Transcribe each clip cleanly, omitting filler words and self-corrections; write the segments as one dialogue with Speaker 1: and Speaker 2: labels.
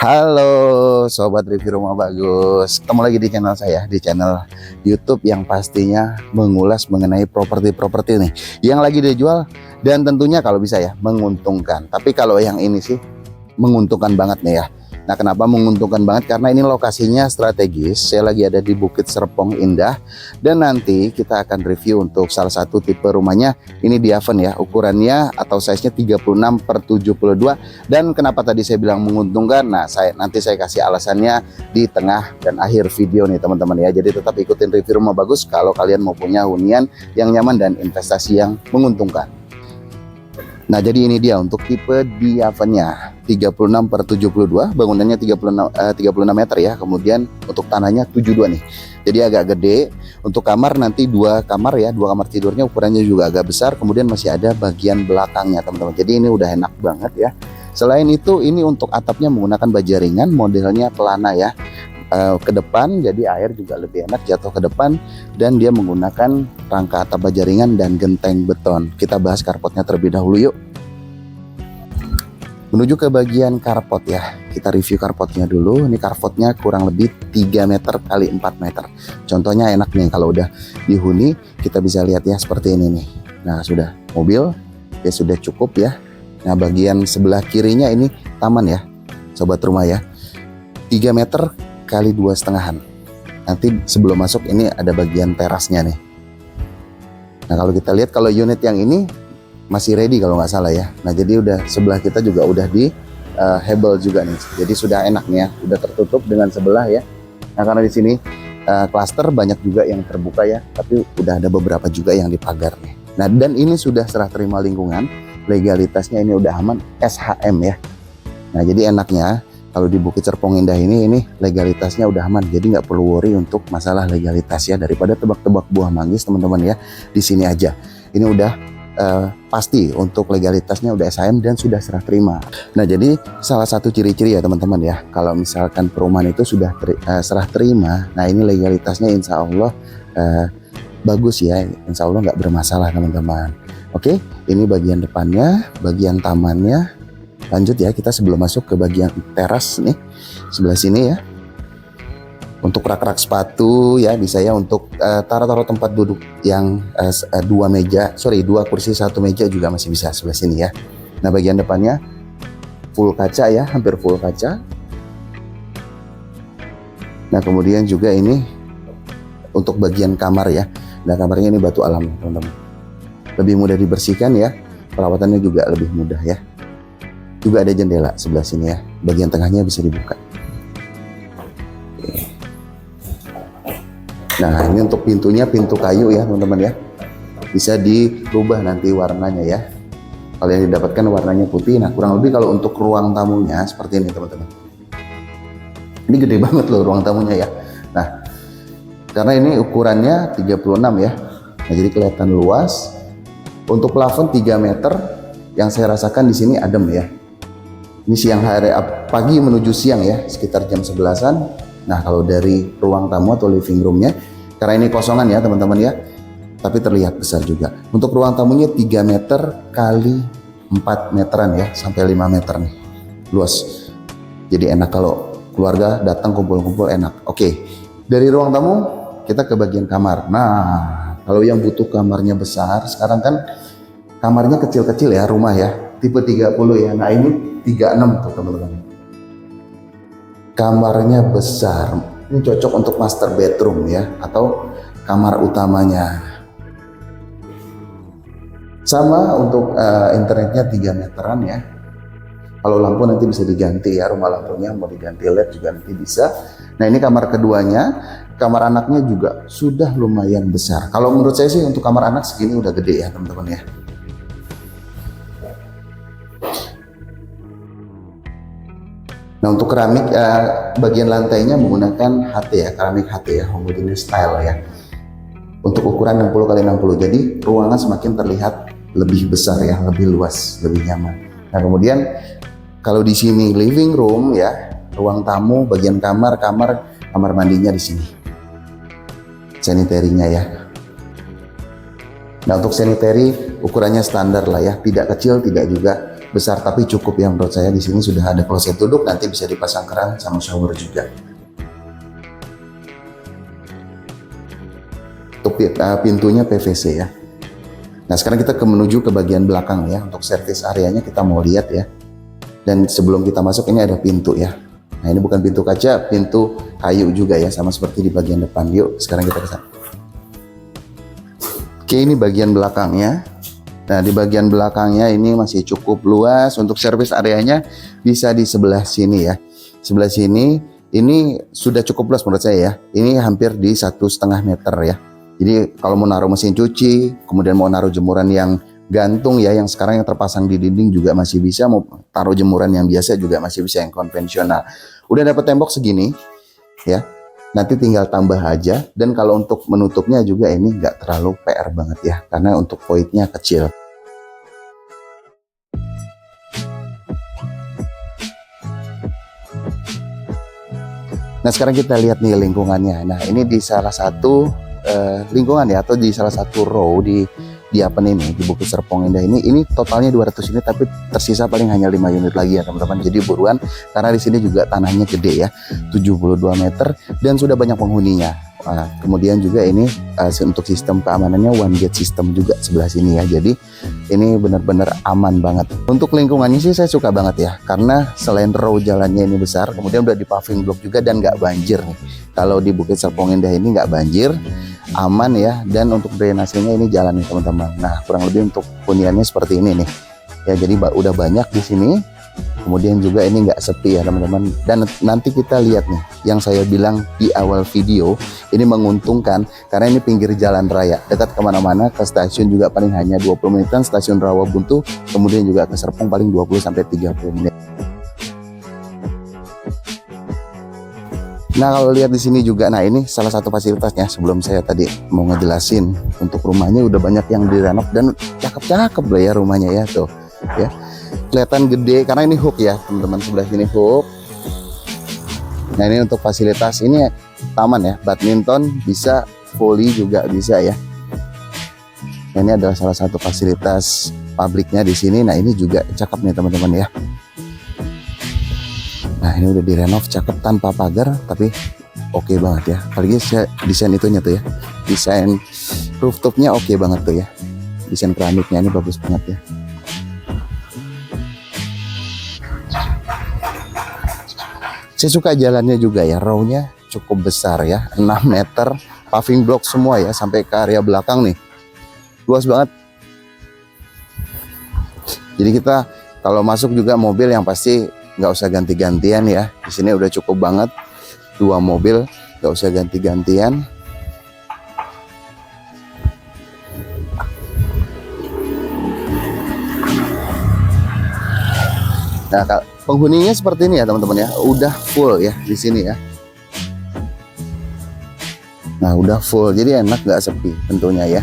Speaker 1: Halo Sobat Review Rumah Bagus, ketemu lagi di channel saya, di channel YouTube yang pastinya mengulas mengenai properti-properti nih yang lagi dijual dan tentunya kalau bisa ya menguntungkan. Tapi kalau yang ini sih menguntungkan banget nih ya. Nah, kenapa menguntungkan banget? Karena ini lokasinya strategis. Saya lagi ada di Bukit Serpong Indah dan nanti kita akan review untuk salah satu tipe rumahnya. Ini di Haven ya, ukurannya atau size-nya 36/72. Dan kenapa tadi saya bilang menguntungkan? Nah, nanti saya kasih alasannya di tengah dan akhir video nih teman-teman ya. Jadi tetap ikutin review Rumah Bagus kalau kalian mau punya hunian yang nyaman dan investasi yang menguntungkan. Nah, jadi ini dia untuk tipe di Haven-nya 36/72, bangunannya 36 meter ya. Kemudian untuk tanahnya 72 nih. Jadi agak gede. Untuk kamar nanti dua kamar ya, dua kamar tidurnya ukurannya juga agak besar. Kemudian masih ada bagian belakangnya teman-teman. Jadi ini udah enak banget ya. Selain itu ini untuk atapnya menggunakan baja ringan, modelnya pelana ya. Ke depan, jadi air juga lebih enak jatuh ke depan, dan dia menggunakan rangka atap baja ringan dan genteng beton. Kita bahas carportnya terlebih dahulu yuk. Menuju ke bagian carport ya, kita review carportnya dulu. Ini carportnya kurang lebih 3 meter kali 4 meter. Contohnya enak nih kalau udah dihuni, kita bisa lihat ya seperti ini nih. Nah, sudah mobil ya, sudah cukup ya. Nah, bagian sebelah kirinya ini taman ya sobat rumah ya, 3 meter kali 2,5. Nanti sebelum masuk ini ada bagian terasnya nih. Nah, kalau kita lihat kalau unit yang ini masih ready kalau nggak salah ya. Nah, jadi udah sebelah kita juga udah di hebel juga nih. Jadi sudah enak nih ya, udah tertutup dengan sebelah ya. Nah, karena di sini klaster banyak juga yang terbuka ya, tapi udah ada beberapa juga yang dipagar nih. Nah, dan ini sudah serah terima lingkungan, legalitasnya ini udah aman, SHM ya. Nah, jadi enaknya kalau di Bukit Serpong Indah ini legalitasnya udah aman, jadi nggak perlu worry untuk masalah legalitas ya. Daripada tebak-tebak buah manggis teman-teman ya, di sini aja. Ini udah pasti untuk legalitasnya udah SHM dan sudah serah terima. Nah, jadi salah satu ciri-ciri ya teman-teman ya, kalau misalkan perumahan itu sudah serah terima, nah ini legalitasnya insya Allah bagus ya, insya Allah nggak bermasalah teman-teman. Oke, ini bagian depannya, bagian tamannya. Lanjut ya, kita sebelum masuk ke bagian teras nih, sebelah sini ya. Untuk rak-rak sepatu ya bisa ya, untuk taruh-taruh tempat duduk yang dua kursi satu meja juga masih bisa sebelah sini ya. Nah, bagian depannya full kaca ya, hampir full kaca. Nah, kemudian juga ini untuk bagian kamar ya. Nah, kamarnya ini batu alam teman-teman. Lebih mudah dibersihkan ya, perawatannya juga lebih mudah ya. Juga ada jendela sebelah sini ya, bagian tengahnya bisa dibuka. Oke. Nah, ini untuk pintunya pintu kayu ya teman-teman ya, bisa dirubah nanti warnanya ya. Kalau yang didapatkan warnanya putih. Nah, kurang lebih kalau untuk ruang tamunya seperti ini teman-teman. Ini gede banget loh ruang tamunya ya. Nah, karena ini ukurannya 36 ya, nah jadi kelihatan luas. Untuk plafon 3 meter, yang saya rasakan di sini adem ya. Ini siang hari, pagi menuju siang ya, sekitar jam 11-an. Nah, kalau dari ruang tamu atau living roomnya, karena ini kosongan ya teman-teman ya, tapi terlihat besar juga. Untuk ruang tamunya 3 meter kali 4 meteran ya, sampai 5 meter nih, luas. Jadi enak kalau keluarga datang kumpul-kumpul, enak. Oke, dari ruang tamu kita ke bagian kamar. Nah, kalau yang butuh kamarnya besar, sekarang kan kamarnya kecil-kecil ya rumah ya, tipe 30 ya. Nah, ini 36 tuh teman-teman. Kamarnya besar. Ini cocok untuk master bedroom ya, atau kamar utamanya. Sama untuk internetnya 3 meteran ya. Kalau lampu nanti bisa diganti ya, rumah lampunya mau diganti LED juga nanti bisa. Nah, ini kamar keduanya. Kamar anaknya juga sudah lumayan besar. Kalau menurut saya sih untuk kamar anak segini udah gede ya teman-teman ya. Nah, untuk keramik bagian lantainya menggunakan HT ya, keramik HT ya, homogeneous style ya. Untuk ukuran 60x60, jadi ruangan semakin terlihat lebih besar ya, lebih luas, lebih nyaman. Nah, kemudian kalau di sini living room ya, ruang tamu, bagian kamar mandinya di sini. Sanitarinya ya. Nah, untuk sanitary ukurannya standar lah ya, tidak kecil, tidak juga besar tapi cukup ya menurut saya. Di sini sudah ada kloset duduk, nanti bisa dipasang keran sama shower juga. Untuk pintunya PVC ya. Nah sekarang kita menuju ke bagian belakang ya. Untuk service areanya kita mau lihat ya. Dan sebelum kita masuk ini ada pintu ya. Nah ini bukan pintu kaca, pintu kayu juga ya, sama seperti di bagian depan. Yuk sekarang kita ke sana. Oke, ini bagian belakangnya. Nah di bagian belakangnya ini masih cukup luas. Untuk service areanya bisa di sebelah sini ya. Sebelah sini ini sudah cukup luas menurut saya ya. Ini hampir di 1,5 meter ya. Jadi kalau mau naruh mesin cuci, kemudian mau naruh jemuran yang gantung ya, yang sekarang yang terpasang di dinding juga masih bisa. Mau taruh jemuran yang biasa juga masih bisa, yang konvensional. Udah dapat tembok segini ya. Nanti tinggal tambah aja. Dan kalau untuk menutupnya juga ini nggak terlalu PR banget ya, karena untuk voidnya kecil. Nah sekarang kita lihat nih lingkungannya. Nah ini di salah satu lingkungan ya, atau di salah satu row di apa ini, di Bukit Serpong Indah ini totalnya 200 unit, tapi tersisa paling hanya 5 unit lagi ya teman-teman. Jadi buruan, karena di sini juga tanahnya gede ya, 72 meter dan sudah banyak penghuninya. Kemudian juga ini untuk sistem keamanannya one gate system juga sebelah sini ya. Jadi ini benar-benar aman banget. Untuk lingkungannya sih saya suka banget ya, karena selain row jalannya ini besar, kemudian udah di paving block juga dan nggak banjir nih. Kalau di Bukit Serpong Indah ini nggak banjir, aman ya. Dan untuk drainasenya ini jalan nih teman-teman. Nah kurang lebih untuk huniannya seperti ini nih ya. Jadi udah banyak di sini. Kemudian juga ini nggak sepi ya teman-teman. Dan nanti kita lihat nih, yang saya bilang di awal video, ini menguntungkan karena ini pinggir jalan raya, dekat kemana-mana. Ke stasiun juga paling hanya 20 menitan, stasiun Rawabuntu, kemudian juga ke Serpong paling 20-30 menit. Nah kalau lihat di sini juga, nah ini salah satu fasilitasnya. Sebelum saya tadi mau ngejelasin, untuk rumahnya udah banyak yang direnov dan cakep-cakep lah ya rumahnya ya tuh ya. Kelihatan gede karena ini hook ya teman-teman, sebelah sini hook. Nah ini untuk fasilitas, ini taman ya, badminton bisa, volley juga bisa ya. Nah, ini adalah salah satu fasilitas publiknya di sini. Nah ini juga cakep nih teman-teman ya. Nah ini udah direnov cakep tanpa pagar, tapi oke banget ya. Apalagi desain itunya tuh ya, desain rooftopnya oke banget tuh ya. Desain keramiknya ini bagus banget ya. Saya suka jalannya juga ya, row-nya cukup besar ya, 6 meter, paving block semua ya, sampai ke area belakang nih, luas banget. Jadi kita kalau masuk juga mobil yang pasti nggak usah ganti-gantian ya. Di sini udah cukup banget, 2 mobil, nggak usah ganti-gantian. Nah, penghuninya seperti ini ya teman-teman ya, udah full ya di sini ya. Nah udah full, jadi enak nggak sepi tentunya ya.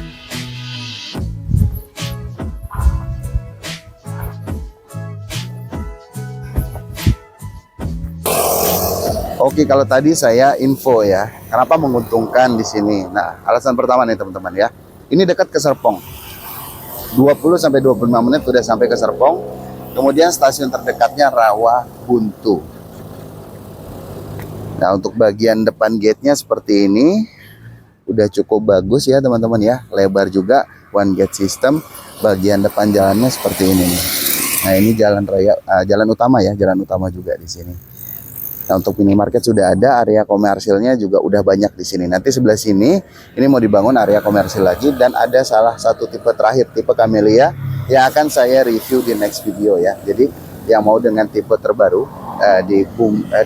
Speaker 1: Oke, kalau tadi saya info ya, kenapa menguntungkan di sini. Nah alasan pertama nih teman-teman ya, ini dekat ke Serpong, 20-25 menit udah sampai ke Serpong. Kemudian stasiun terdekatnya Rawabuntu. Nah untuk bagian depan gate-nya seperti ini, udah cukup bagus ya teman-teman ya, lebar juga, one gate system. Bagian depan jalannya seperti ini nih. Nah ini jalan raya, jalan utama ya, jalan utama juga di sini. Nah untuk minimarket sudah ada, area komersilnya juga udah banyak di sini. Nanti sebelah sini ini mau dibangun area komersil lagi, dan ada salah satu tipe terakhir, tipe Camellia, yang akan saya review di next video ya. Jadi yang mau dengan tipe terbaru di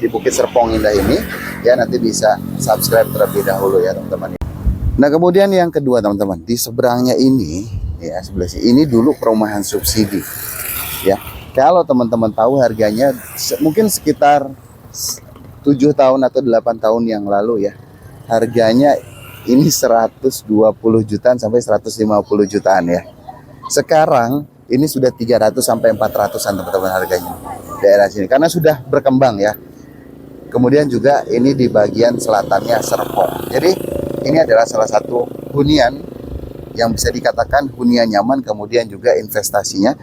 Speaker 1: Bukit Serpong Indah ini ya, nanti bisa subscribe terlebih dahulu ya teman-teman. Nah kemudian yang kedua teman-teman, di seberangnya ini ya, sebelah sini ini dulu perumahan subsidi ya. Kalau teman-teman tahu harganya mungkin sekitar 7 tahun atau 8 tahun yang lalu ya, harganya ini 120 jutaan sampai 150 jutaan ya. Sekarang ini sudah 300 sampai 400-an teman-teman harganya daerah sini, karena sudah berkembang ya. Kemudian juga ini di bagian selatannya Serpong. Jadi ini adalah salah satu hunian yang bisa dikatakan hunian nyaman, kemudian juga investasinya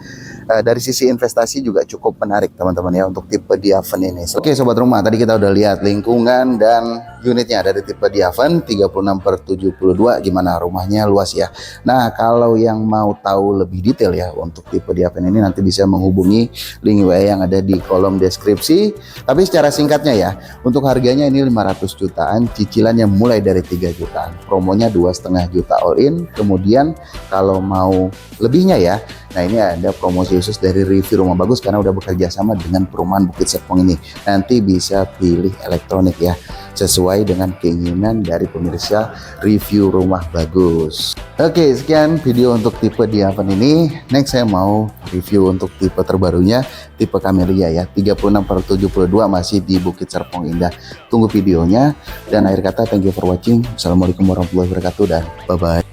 Speaker 1: dari sisi investasi juga cukup menarik teman-teman ya untuk tipe Diaven ini. Oke sobat rumah, tadi kita udah lihat lingkungan dan unitnya dari tipe Diaven 36/72, gimana rumahnya luas ya. Nah kalau yang mau tahu lebih detail ya untuk tipe Diaven ini nanti bisa menghubungi link WA yang ada di kolom deskripsi. Tapi secara singkatnya ya, untuk harganya ini 500 jutaan, cicilannya mulai dari 3 jutaan, promonya 2,5 juta all in. Kemudian kalau mau lebihnya ya, nah ini ada promosi khusus dari review rumah bagus karena udah bekerja sama dengan perumahan Bukit Serpong ini. Nanti bisa pilih elektronik ya, sesuai dengan keinginan dari pemirsa review rumah bagus. Oke, sekian video untuk tipe Diaven ini. Next saya mau review untuk tipe terbarunya, tipe Camellia ya, 36/72 masih di Bukit Serpong Indah. Tunggu videonya, dan akhir kata thank you for watching. Assalamualaikum warahmatullahi wabarakatuh dan bye-bye.